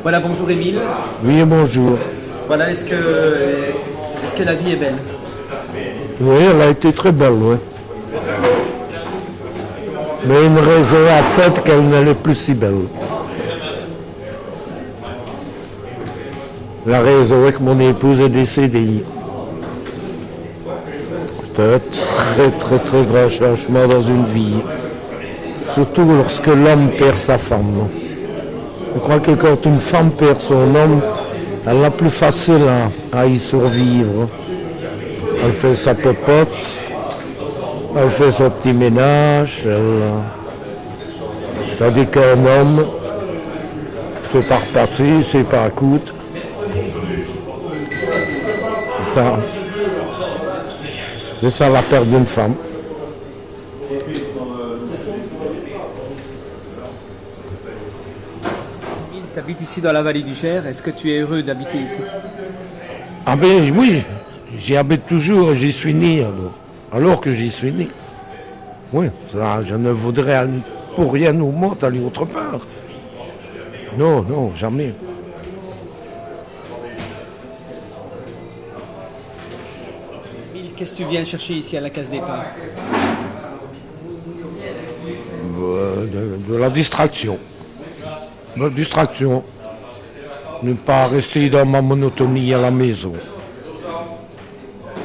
Voilà, bonjour Émile. Oui, bonjour. Voilà, est-ce que la vie est belle? Oui, elle a été très belle, oui. Mais une raison a fait qu'elle ne l'est plus si belle. La raison est que mon épouse est décédée. C'est un très grand changement dans une vie. Surtout lorsque l'homme perd sa femme. Je crois que quand une femme perd son homme, elle a plus facile à y survivre. Elle fait sa popote, elle fait son petit ménage, tandis qu'un homme, c'est pas reparti, c'est pas à coudre. C'est ça la perte d'une femme. Tu habites ici dans la vallée du Cher, est-ce que tu es heureux d'habiter ici? Ah ben oui, j'y habite toujours et j'y suis né alors que j'y suis né. Oui, ça, je ne voudrais pour rien au monde aller autre part. Non, jamais. Émile, qu'est-ce que tu viens chercher ici à la case départ? De la distraction. La distraction. Ne pas rester dans ma monotonie à la maison.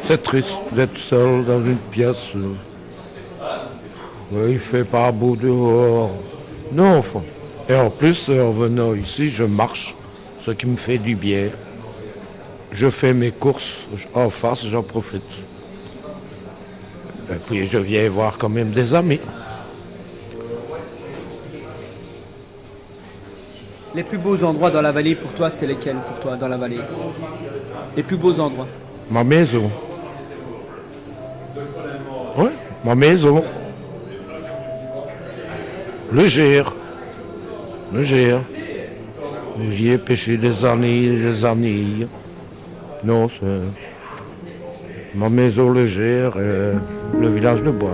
C'est triste d'être seul dans une pièce. Il fait pas beau dehors. Non, enfin. Et en plus, en venant ici, je marche, ce qui me fait du bien. Je fais mes courses en face, j'en profite. Et puis je viens voir quand même des amis. Les plus beaux endroits dans la vallée pour toi, c'est lesquels pour toi dans la vallée? Les plus beaux endroits? Ma maison. Oui, ma maison. Le Gers. J'y ai pêché des années. Non, c'est ma maison, le Gers, et le village de Bois.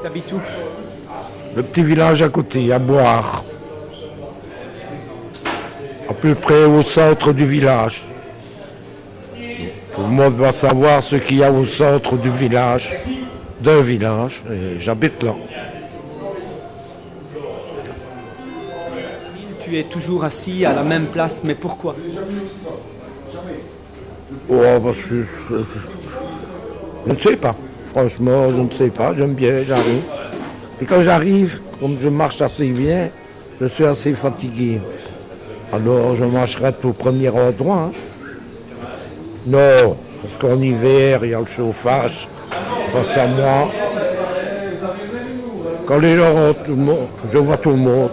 T'habites où? Le petit village à côté, à Boire. À peu près au centre du village. Tout le monde va savoir ce qu'il y a au centre du village, d'un village, et j'habite là. Tu es toujours assis à la même place, mais pourquoi? Oh, parce que je ne sais pas. Franchement, je ne sais pas. J'aime bien, j'arrive. Et quand j'arrive, comme je marche assez bien, je suis assez fatigué. Alors, je marcherai au premier endroit. Non, parce qu'en hiver, il y a le chauffage face à moi. Quand les gens rentrent, je vois tout le monde.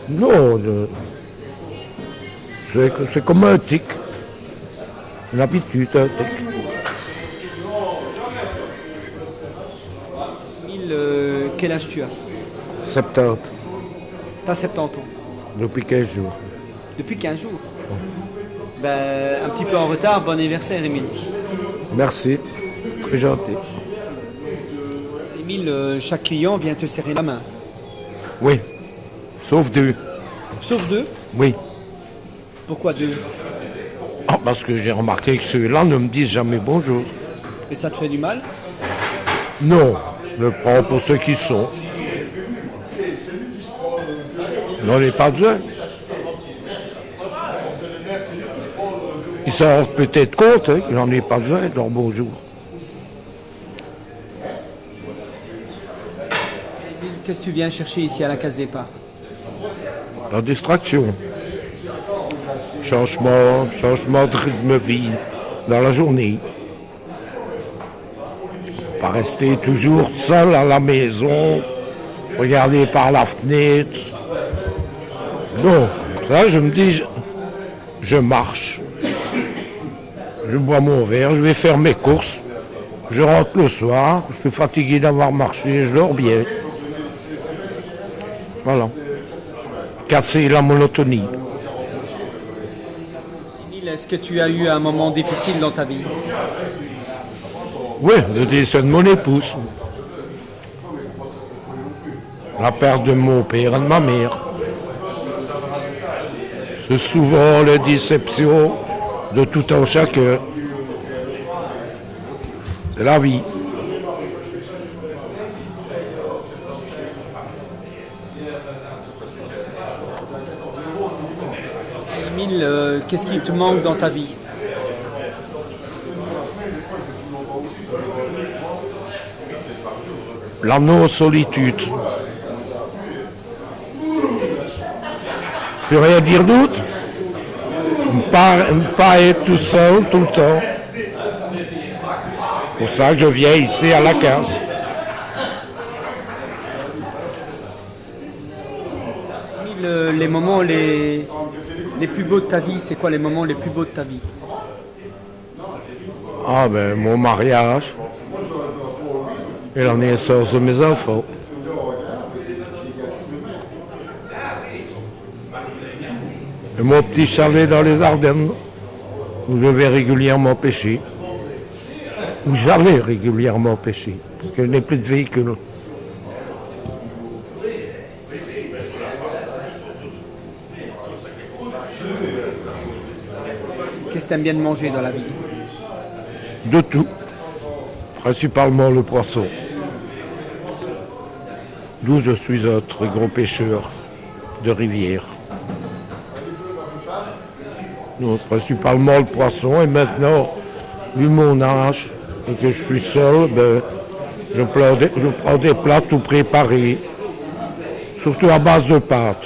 Non, c'est comme un tic. Une habitude, un tic. Quel âge tu as? 70. T'as 70 ans. Depuis 15 jours. Depuis 15 jours? Ben, un petit peu en retard, bon anniversaire Émile. Merci, très gentil. Émile, chaque client vient te serrer la main. Oui, sauf deux. Sauf deux? Oui. Pourquoi deux? Ah, parce que j'ai remarqué que ceux-là ne me disent jamais bonjour. Et ça te fait du mal? Non, je le prends pour ceux qui sont. N'en ai pas besoin. Ils s'en rendent peut-être compte, hein, que j'en ai pas besoin de leur bonjour. Qu'est-ce que tu viens chercher ici à la case départ? La distraction. Changement de rythme de vie dans la journée. Pas rester toujours seul à la maison, regarder par la fenêtre. Donc, ça, je me dis, je marche, je bois mon verre, je vais faire mes courses, je rentre le soir, je suis fatigué d'avoir marché, je dors bien. Voilà. Casser la monotonie. Émile, est-ce que tu as eu un moment difficile dans ta vie? Oui, le décès de mon épouse. La perte de mon père et de ma mère. C'est souvent les déceptions de tout un chacun. C'est la vie. Émile, qu'est-ce qui te manque dans ta vie? La non-solitude. Plus rien dire d'autre. Ne pas être tout seul tout le temps. C'est pour ça que je viens ici à la case. Émile, les moments les plus beaux de ta vie, c'est quoi les moments les plus beaux de ta vie? Ah ben mon mariage et la naissance de mes enfants. Et mon petit chalet dans les Ardennes, où je vais régulièrement pêcher. Où j'allais régulièrement pêcher, parce que je n'ai plus de véhicule. Qu'est-ce que tu aimes bien de manger dans la vie? De tout, principalement le poisson. D'où je suis un très gros pêcheur de rivière. Donc, principalement le poisson, et maintenant, vu mon âge et que je suis seul, ben, je prends des plats tout préparés, surtout à base de pâtes.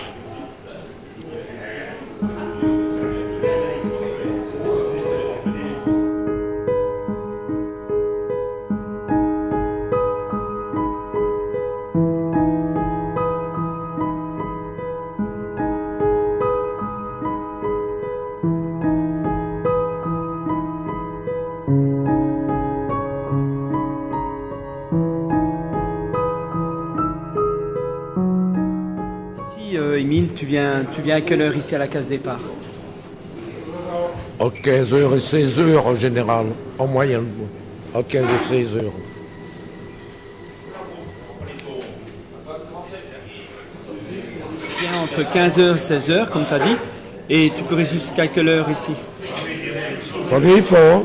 Ici, Émile, tu viens à quelle heure ici à la case départ? À 15h et 16h en général, en moyenne. À 15 et 16h. Tu viens entre 15h et 16h, comme tu as dit, et tu peux rester jusqu'à quelle heure ici? Ça dépend.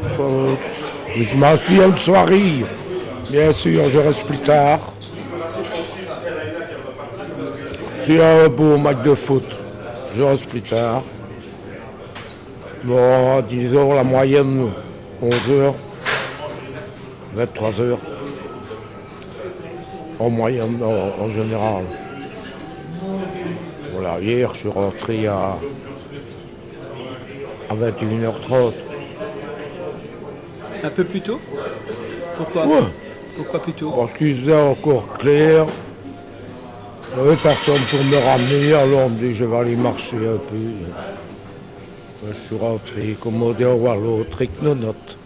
Je m'assieds à une soirée. Bien sûr, je reste plus tard. S'il y a un beau match de foot, je reste plus tard. Bon, disons la moyenne, 11h, 23h. En moyenne, en général. Voilà, hier, je suis rentré à 21h30. Un peu plus tôt? Pourquoi? Ouais. Pourquoi plus tôt? Parce qu'il faisait encore clair. Il n'y avait personne pour me ramener, alors on me dit je vais aller marcher un peu. Je suis rentré, comme on dit au Wallo, avec nos notes.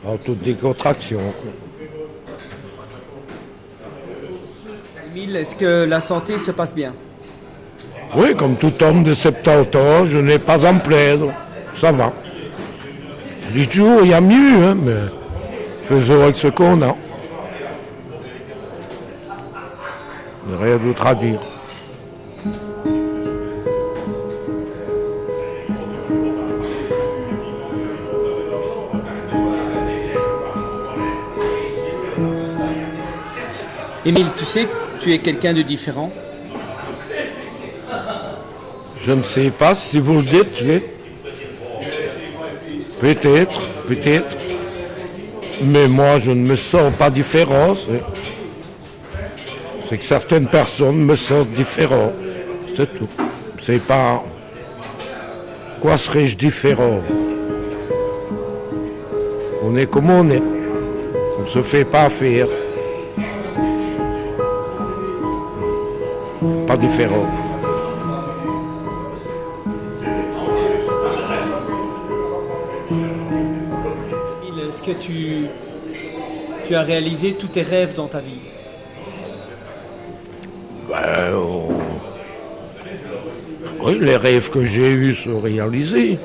En toute décontraction. Émile, est-ce que la santé se passe bien? Oui, comme tout homme de 70 ans, je n'ai pas à me plaindre. Ça va. Je dis toujours, il y a mieux, hein, mais faisons avec ce qu'on a. Rien d'autre à dire. Émile, tu sais que tu es quelqu'un de différent? Je ne sais pas si vous le dites, oui. Peut-être, peut-être. Mais moi, je ne me sens pas différent. C'est que certaines personnes me sentent différent. C'est tout. C'est pas... Quoi serais-je différent? On est comme on est. On ne se fait pas faire. Pas pas différent. Est-ce que tu as réalisé tous tes rêves dans ta vie? Ben, oui, les rêves que j'ai eus sont réalisés.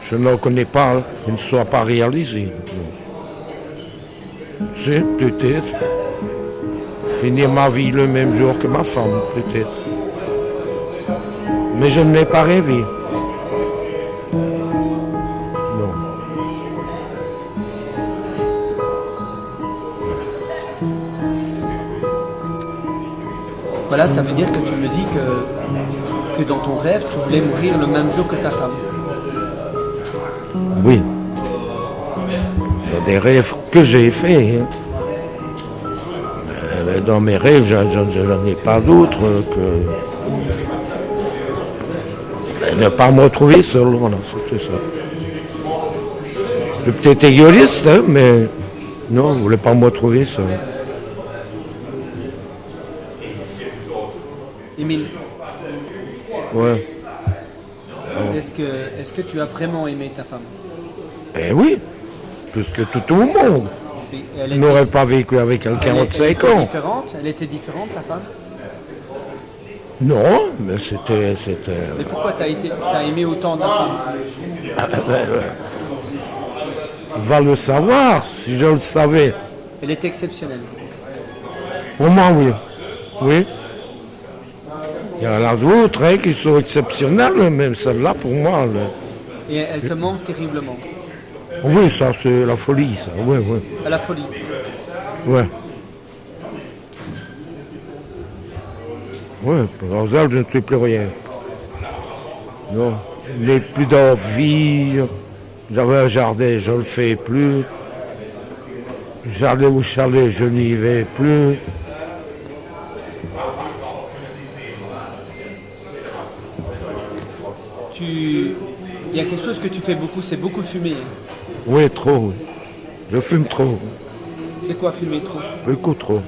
Je n'en connais pas qui ne soient pas réalisés. C'est peut-être finir ma vie le même jour que ma femme, peut-être. Mais je ne l'ai pas rêvé. Non. Voilà, ça veut dire que tu me dis que dans ton rêve, tu voulais mourir le même jour que ta femme. Oui. C'est des rêves que j'ai faits. Hein. Mais dans mes rêves, je n'en ai pas d'autres que ne pas me retrouver seul. Voilà, c'était ça. C'est peut-être égoïste, hein, mais non, je ne voulais pas me retrouver seul. Émile, Ouais. est-ce que tu as vraiment aimé ta femme? Eh oui, plus que tout le monde. Et Je n'aurais pas vécu avec elle 45 ans. Elle était différente, ta femme? Non, mais c'était... Mais pourquoi t'as aimé autant ta femme? Va le savoir, si je le savais. Elle est exceptionnelle. Pour moi, oui. Oui. Il y en a d'autres hein, qui sont exceptionnelles, mais celle-là, pour moi... Et elle te manque terriblement. Oui, ça, c'est la folie, ça. Oui, oui. À la folie. Ouais. Oui, pour elle, je ne suis plus rien. Non. Je n'ai plus d'envie. J'avais un jardin, je ne le fais plus. J'allais au chalet, je n'y vais plus. Il y a quelque chose que tu fais beaucoup, c'est beaucoup fumer. Oui, trop. Oui. Je fume trop. C'est quoi fumer trop? Beaucoup trop.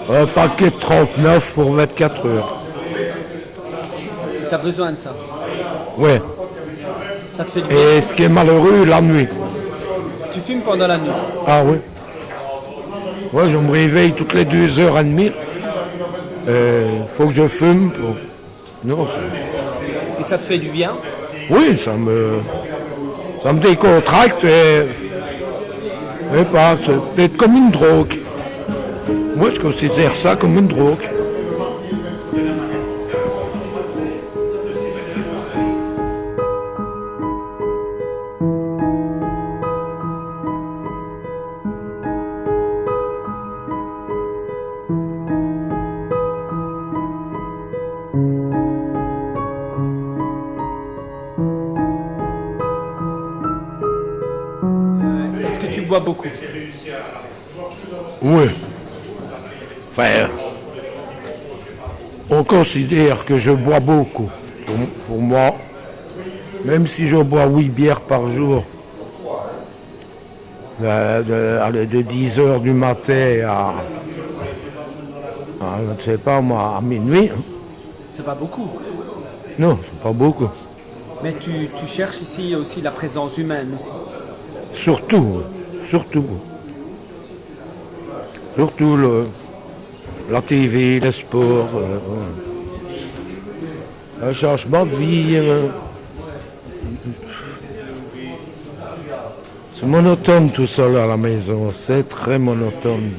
Un paquet de 39 pour 24 heures. Tu as besoin de ça. Oui. Ça te fait du bien. Et ce qui est malheureux, la nuit. Tu fumes pendant la nuit. Ah oui. Moi, je me réveille toutes les 2h30. Faut que je fume. Non, Et ça te fait du bien. oui, ça me décontracte et pas, c'est peut-être comme une drogue. Moi, je considère ça comme une drogue. Est-ce que tu bois beaucoup? Oui. Enfin, on considère que je bois beaucoup. Pour moi, même si je bois 8 bières par jour, de 10h du matin à je ne sais pas moi, à minuit. Hein. C'est pas beaucoup. Non, c'est pas beaucoup. Mais tu cherches ici aussi la présence humaine aussi. Surtout la TV, le sport, un changement de vie. C'est monotone tout seul à la maison, c'est très monotone.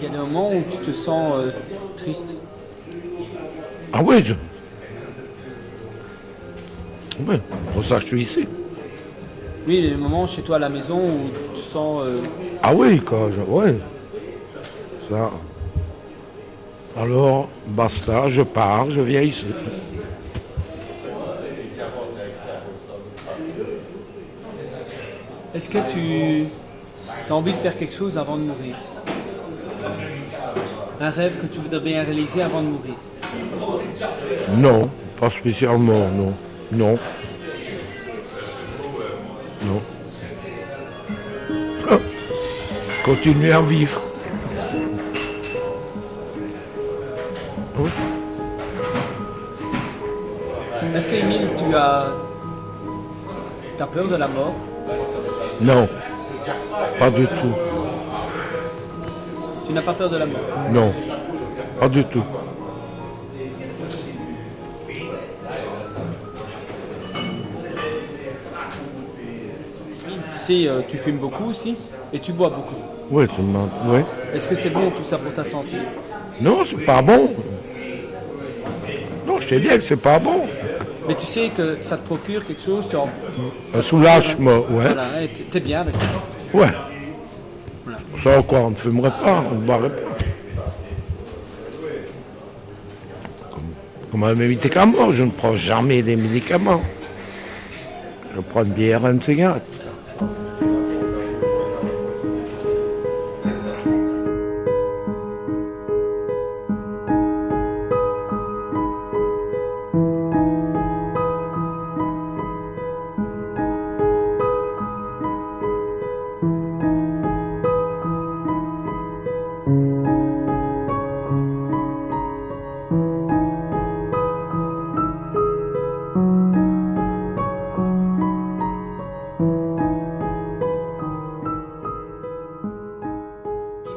Il y a des moments où tu te sens triste. Ah oui, oui, pour ça que je suis ici. Oui, il y a des moments chez toi à la maison où tu te sens... Ah oui, oui. Ça. Alors, basta, je pars, je viens ici. Est-ce que tu as envie de faire quelque chose avant de mourir? Un rêve que tu voudrais bien réaliser avant de mourir? Non, pas spécialement, non. Non. Non. continuer à vivre. Oui. Est-ce que, Émile, tu as peur de la mort? Non, pas du tout. Tu n'as pas peur de la mort? Non, pas du tout. Tu sais, tu fumes beaucoup aussi et tu bois beaucoup. Oui, tout le monde. Oui. Est-ce que c'est bon tout ça pour ta santé? Non, c'est pas bon. Non, je sais bien que c'est pas bon. Mais tu sais que ça te procure quelque chose, Un soulagement, ouais. Voilà, t'es bien avec ça. Ouais. Voilà. Ça, quoi, on ne fumerait pas, on ne boirait pas. Comme un médicament, je ne prends jamais des médicaments. Je prends une bière et une cigarette.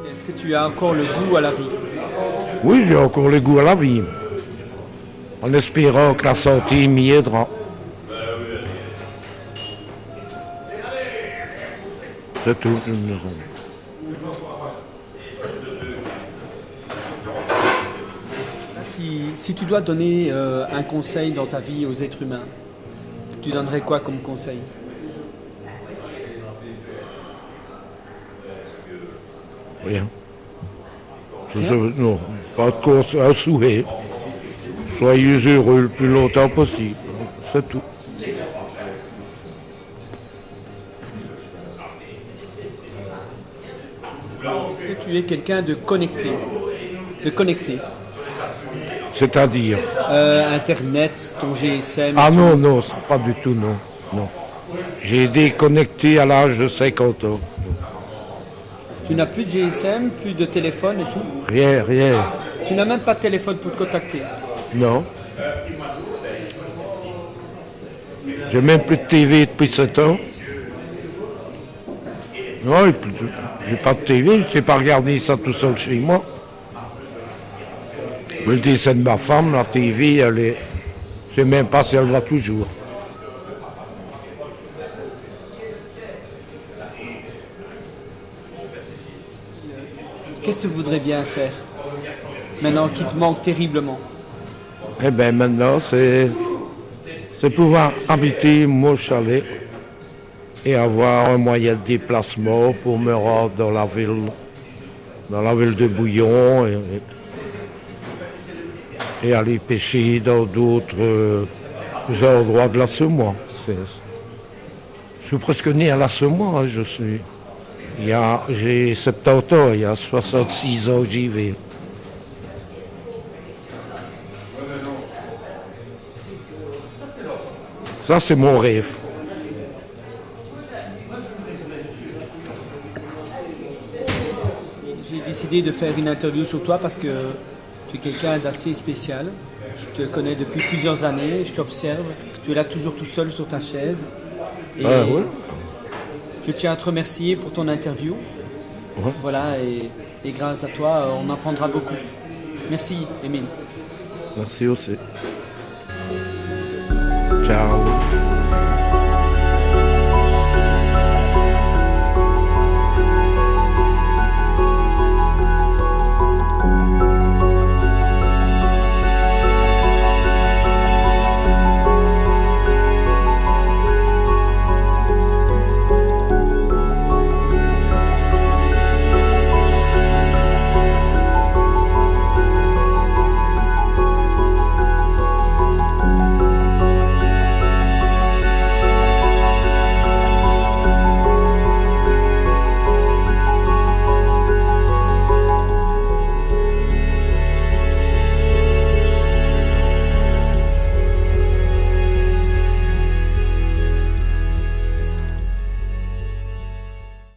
Est-ce que tu as encore le goût à la vie? Oui, j'ai encore le goût à la vie. En espérant que la santé m'y aidera. C'est tout. Si tu dois donner un conseil dans ta vie aux êtres humains, tu donnerais quoi comme conseil? Rien. Rien? Non, pas de course, un souhait. Soyez heureux le plus longtemps possible. C'est tout. Est-ce que tu es quelqu'un de connecté? C'est-à-dire. Internet, ton GSM. Ah non, non, c'est pas du tout, non. Non. J'ai déconnecté à l'âge de 50 ans. Tu n'as plus de GSM, plus de téléphone et tout? Rien, rien. Tu n'as même pas de téléphone pour te contacter? Non. J'ai même plus de TV depuis 7 ans. Non, j'ai pas de TV, je sais pas regarder ça tout seul chez moi. Je le dis, c'est de ma femme, la TV, elle est. Je sais même pas si elle va toujours. Qu'est-ce que tu voudrais bien faire maintenant qui te manque terriblement? Eh bien, maintenant, c'est pouvoir habiter mon chalet et avoir un moyen de déplacement pour me rendre dans la ville de Bouillon et aller pêcher dans d'autres endroits de la Semois. Je suis presque né à la Semois, hein, j'ai 70 ans, il y a 66 ans que j'y vais. Ça, c'est mon rêve. J'ai décidé de faire une interview sur toi parce que tu es quelqu'un d'assez spécial. Je te connais depuis plusieurs années, je t'observe. Tu es là toujours tout seul sur ta chaise. Et Ouais. je tiens à te remercier pour ton interview. Ouais. Voilà, et grâce à toi, on apprendra beaucoup. Merci, Émile. Merci aussi. Ciao.